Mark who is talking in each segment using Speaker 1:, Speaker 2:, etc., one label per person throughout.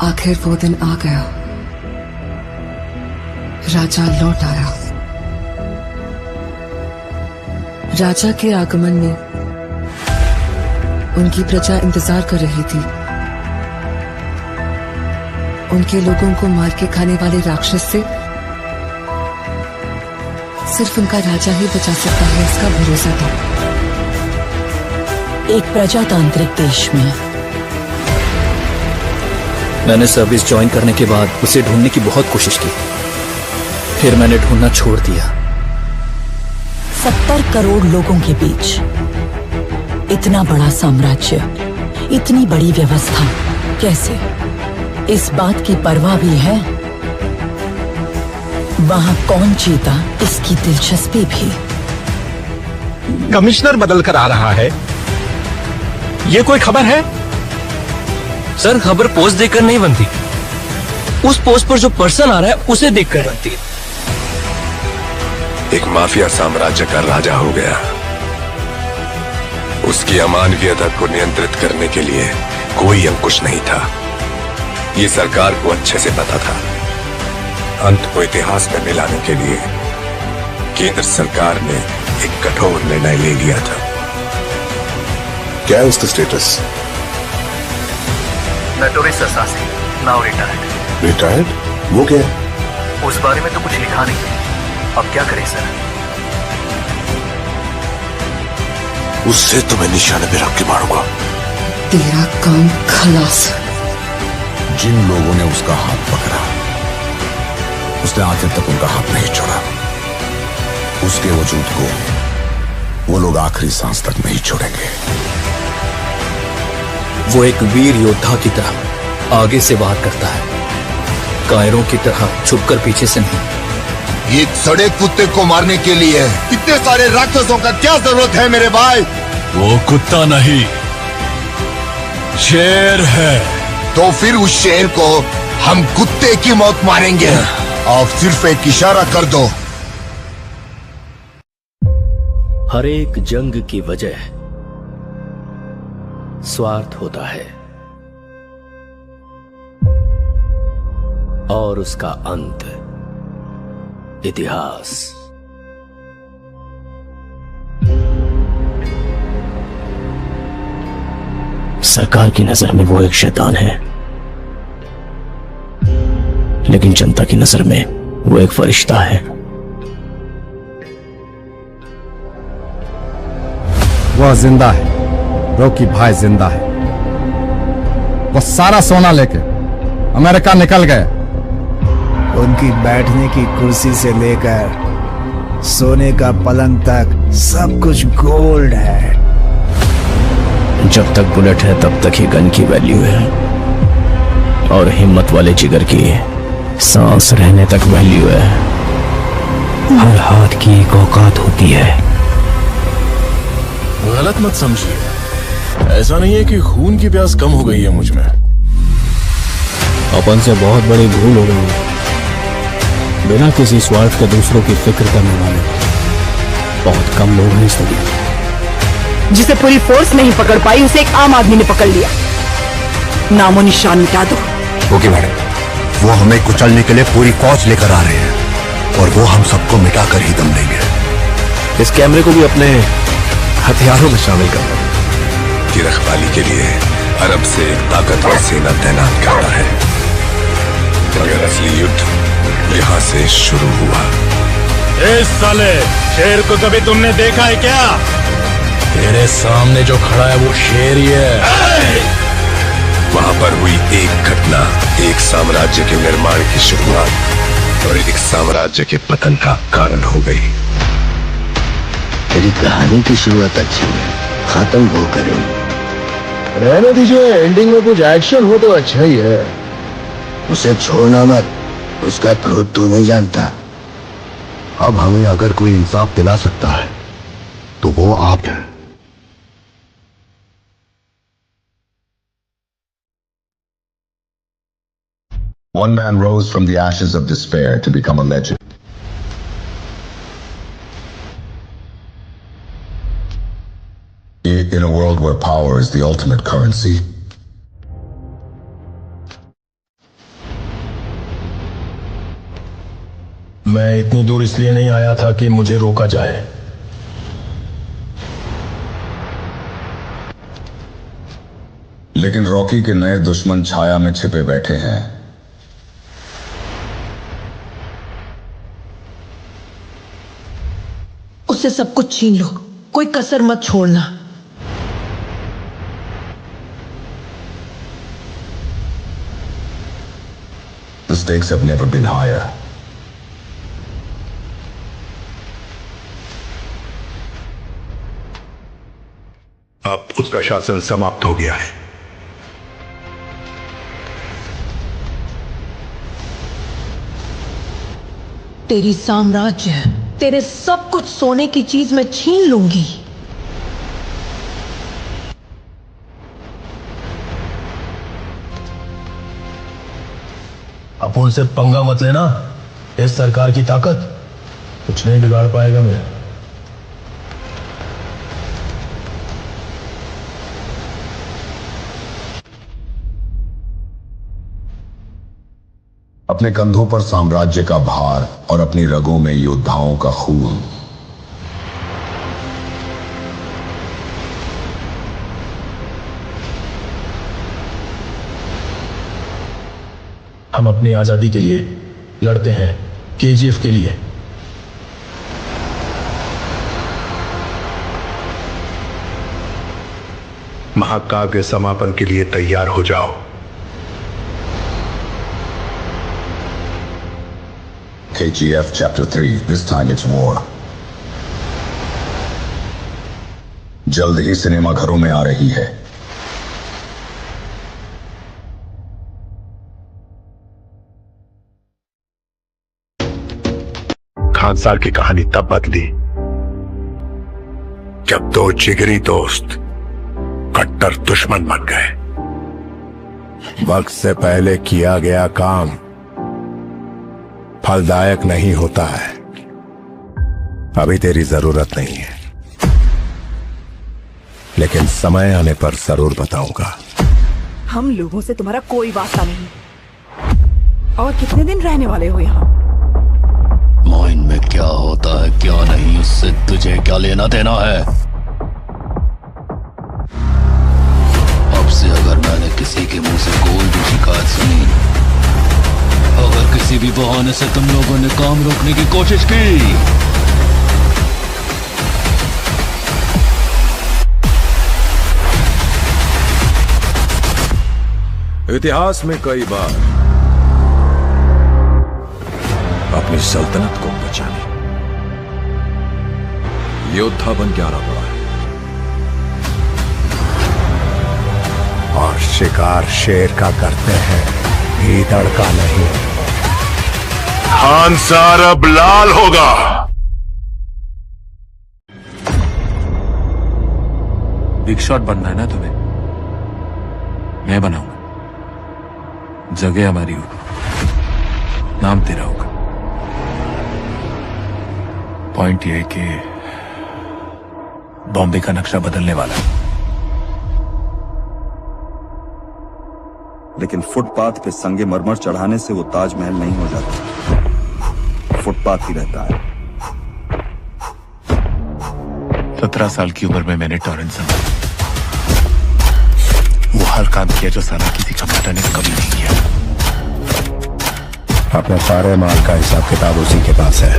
Speaker 1: आखिर वो दिन आ गया। राजा लौट आया। राजा के आगमन में उनकी प्रजा इंतजार कर रही थी। उनके लोगों को मार के खाने वाले राक्षस से सिर्फ उनका राजा ही बचा सकता है, इसका भरोसा था।
Speaker 2: एक प्रजातांत्रिक देश में
Speaker 3: मैंने सर्विस ज्वाइन करने के बाद उसे ढूंढने की बहुत कोशिश की, फिर मैंने ढूंढना छोड़ दिया।
Speaker 2: 70 करोड़ लोगों के बीच इतना बड़ा साम्राज्य, इतनी बड़ी व्यवस्था, कैसे? इस बात की परवाह भी है वहां कौन जीता, इसकी दिलचस्पी भी।
Speaker 4: कमिश्नर बदल कर आ रहा है, ये कोई खबर है?
Speaker 5: सर, खबर पोस्ट देखकर नहीं बनती, उस पोस्ट पर जो पर्सन आ रहा है उसे देखकर बनती है।
Speaker 6: एक माफिया साम्राज्य का राजा हो गया। उसकी अमानवीयता को नियंत्रित करने के लिए कोई अंकुश नहीं था। ये सरकार को अच्छे से पता था। अंत को इतिहास में मिलाने के लिए केंद्र सरकार ने एक कठोर निर्णय ले लिया था। क्या है उसका status?
Speaker 7: Notorious assassin, now retired.
Speaker 6: Retired? वो क्या है?
Speaker 7: उस बारे में तो कुछ लिखा नहीं। अब क्या करें सर?
Speaker 6: उससे तो मैं निशाने पे रख के मारूंगा।
Speaker 1: तेरा काम खलास।
Speaker 8: जिन लोगों ने उसका हाथ पकड़ा, उसने आखिर तक उनका हाथ नहीं छोड़ा। उसके वजूद को वो लोग आखिरी सांस तक नहीं छोड़ेंगे।
Speaker 3: वो एक वीर योद्धा की तरह आगे से वार करता है, कायरों की तरह छुपकर पीछे से नहीं।
Speaker 8: एक सड़े कुत्ते को मारने के लिए इतने सारे राक्षसों का क्या जरूरत है मेरे भाई?
Speaker 4: वो कुत्ता नहीं, शेर है।
Speaker 8: तो फिर उस शेर को हम कुत्ते की मौत मारेंगे। आप सिर्फ एक इशारा कर दो।
Speaker 3: हर एक जंग की वजह स्वार्थ होता है और उसका अंत इतिहास। सरकार की नजर में वो एक शैतान है, लेकिन जनता की नजर में वो एक फरिश्ता है।
Speaker 9: वह जिंदा है, रॉकी भाई जिंदा है। वो सारा सोना लेके अमेरिका निकल गए।
Speaker 10: उनकी बैठने की कुर्सी से लेकर सोने का पलंग तक सब कुछ गोल्ड है।
Speaker 3: जब तक बुलेट है तब तक ही गन की वैल्यू है, और हिम्मत वाले जिगर की सांस रहने तक वैल्यू है। हर हाथ की एक औकात होती है।
Speaker 4: गलत मत समझिए, ऐसा नहीं है कि खून की प्यास कम हो गई है मुझ में।
Speaker 3: अपन से बहुत बड़ी भूल हो गई है। बिना किसी स्वार्थ के दूसरों की फिक्र करने वाले बहुत कम लोग हैं इस दुनिया।
Speaker 2: जिसे पूरी फोर्स नहीं पकड़ पाई, उसे एक आम आदमी ने पकड़ लिया। नामो निशान मिटा दो।
Speaker 8: ओके मैडम, वो हमें कुचलने के लिए पूरी फौज लेकर आ रहे हैं, और वो हम सबको मिटाकर ही दम लेंगे।
Speaker 3: इस कैमरे को भी अपने हथियारों में शामिल कर लो।
Speaker 6: की रखवाली के लिए अरब से एक ताकतवर सेना तैनात करता है, मगर असली युद्ध यहाँ से शुरू हुआ।
Speaker 4: इस साले शेर को कभी तुमने देखा है क्या? तेरे सामने जो खड़ा है वो शेर ही है।
Speaker 6: वहां पर हुई एक घटना एक साम्राज्य के निर्माण की शुरुआत और एक साम्राज्य के पतन का कारण हो गई।
Speaker 8: तेरी कहानी की शुरुआत अच्छी है, खत्म वो करें।
Speaker 4: रहने दीजिए, एंडिंग में कुछ एक्शन हो तो अच्छा ही है।
Speaker 8: उसे छोड़ना मत, उसका क्रोध तू नहीं जानता। अब हमें अगर कोई इंसाफ दिला सकता है तो वो आप हैं।
Speaker 11: One man rose from the ashes of despair to become a legend. In a world where power is the ultimate currency,
Speaker 4: मैं इतनी दूर इसलिए नहीं आया था कि मुझे रोका जाए।
Speaker 8: लेकिन रॉकी के नए दुश्मन छाया में छिपे बैठे हैं।
Speaker 2: उससे सब कुछ छीन लो, कोई कसर मत छोड़ना।
Speaker 8: The stakes have never been higher.
Speaker 6: अब उसका शासन समाप्त हो गया है।
Speaker 2: तेरी साम्राज्य, तेरे सब कुछ सोने की चीज में छीन लूंगी।
Speaker 4: अब उनसे पंगा मत लेना। इस सरकार की ताकत कुछ नहीं बिगाड़ पाएगा मेरा।
Speaker 8: अपने कंधों पर साम्राज्य का भार और अपनी रगों में योद्धाओं का खून।
Speaker 4: हम अपनी आजादी के लिए लड़ते हैं, केजीएफ के लिए।
Speaker 6: महाकाव्य समापन के लिए तैयार हो जाओ।
Speaker 8: KGF Chapter 3, this time it's war. जल्द ही सिनेमा घरों में आ रही है।
Speaker 6: खानसार की कहानी तब बदली जब दो जिगरी दोस्त कट्टर दुश्मन बन गए। वक्त से पहले किया गया काम फलदायक नहीं होता है। अभी तेरी जरूरत नहीं है, लेकिन समय आने पर जरूर बताऊंगा।
Speaker 12: हम लोगों से तुम्हारा कोई वास्ता नहीं। और कितने दिन रहने वाले हो यहाँ?
Speaker 3: माइन में क्या होता है क्या नहीं, उससे तुझे क्या लेना देना है। अब से अगर मैंने किसी के मुंह से कोई भी शिकायत सुनी, अगर किसी भी बहाने से तुम लोगों ने काम रोकने की कोशिश की,
Speaker 6: इतिहास में कई बार अपनी सल्तनत को बचाने योद्धा बन के आना पड़ा है, और शिकार शेर का करते हैं, भीतर का नहीं। खानसार अब लाल होगा।
Speaker 13: बिग शॉट बनना है ना तुम्हें? मैं बनाऊंगा। जगह हमारी होगी, नाम तेरा होगा। पॉइंट यह है कि बॉम्बे का नक्शा बदलने वाला है।
Speaker 14: लेकिन फुटपाथ पे संगे मरमर चढ़ाने से वो ताजमहल नहीं हो जाता, फुटपाथ ही रहता है।
Speaker 13: 17 साल की उम्र में मैंने टॉरेंट संभाला। वो हर काम किया जो सारा किसी कमांडर ने कभी नहीं किया।
Speaker 8: अपने सारे माल का हिसाब किताब उसी के पास है।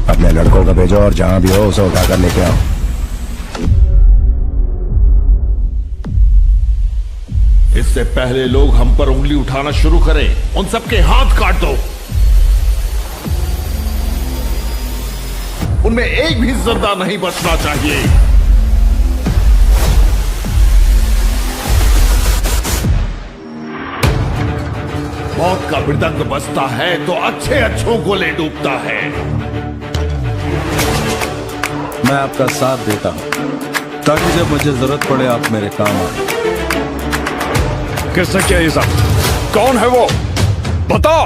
Speaker 8: अपने लड़कों को भेजो और जहां भी हो उसे उठाकर लेके आओ।
Speaker 15: इससे पहले लोग हम पर उंगली उठाना शुरू करें, उन सबके हाथ काट दो। उनमें एक भी जिंदा नहीं बचना चाहिए। मौत का मृदंग बजता है तो अच्छे अच्छों को ले डूबता है।
Speaker 9: मैं आपका साथ देता हूं ताकि जब मुझे जरूरत पड़े आप मेरे काम आए।
Speaker 15: किसने किया ये सब? कौन है वो? बताओ।